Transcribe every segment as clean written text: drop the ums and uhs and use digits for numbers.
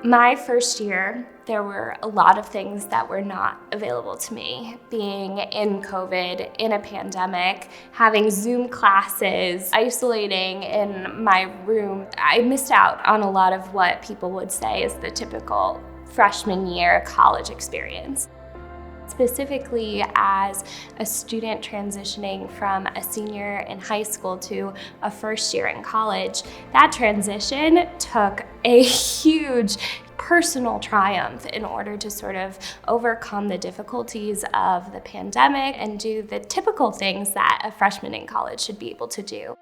My first year, there were a lot of things that were not available to me. Being in COVID, in a pandemic, having Zoom classes, isolating in my room, I missed out on a lot of what people would say is the typical freshman year college experience. Specifically as a student transitioning from a senior in high school to a first year in college, that transition took a huge personal triumph in order to sort of overcome the difficulties of the pandemic and do the typical things that a freshman in college should be able to do.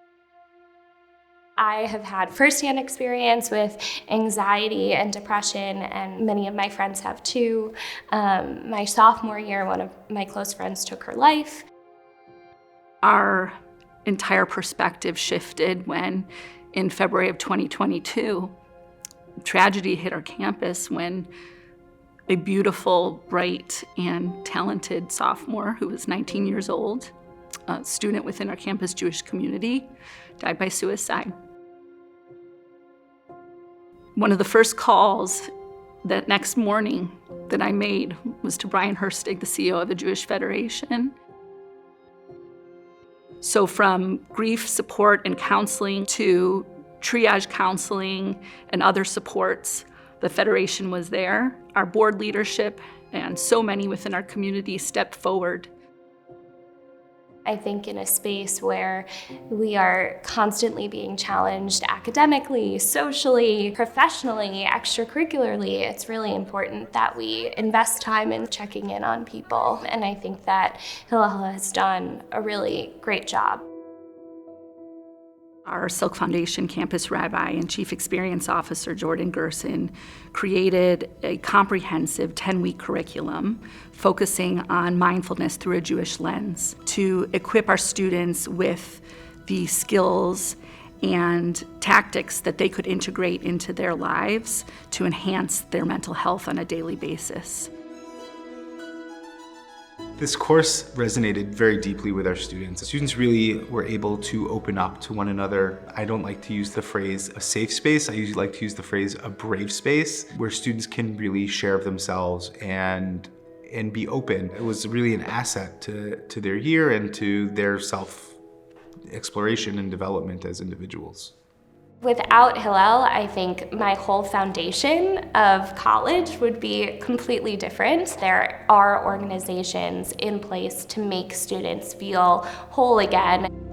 I have had firsthand experience with anxiety and depression, and many of my friends have too. My sophomore year, one of my close friends took her life. Our entire perspective shifted when, in February of 2022, tragedy hit our campus when a beautiful, bright, and talented sophomore who was 19 years old, a student within our campus Jewish community, died by suicide. One of the first calls that next morning that I made was to Brian Herstig, the CEO of the Jewish Federation. So from grief support and counseling to triage counseling and other supports, the Federation was there. Our board leadership and so many within our community stepped forward. I think in a space where we are constantly being challenged academically, socially, professionally, extracurricularly, it's really important that we invest time in checking in on people. And I think that Hillel has done a really great job. Our Silk Foundation campus rabbi and chief experience officer, Jordan Gerson, created a comprehensive 10-week curriculum focusing on mindfulness through a Jewish lens to equip our students with the skills and tactics that they could integrate into their lives to enhance their mental health on a daily basis. This course resonated very deeply with our students. The students really were able to open up to one another. I don't like to use the phrase a safe space. I usually like to use the phrase a brave space, where students can really share of themselves and be open. It was really an asset to their year and to their self-exploration and development as individuals. Without Hillel, I think my whole foundation of college would be completely different. There are organizations in place to make students feel whole again.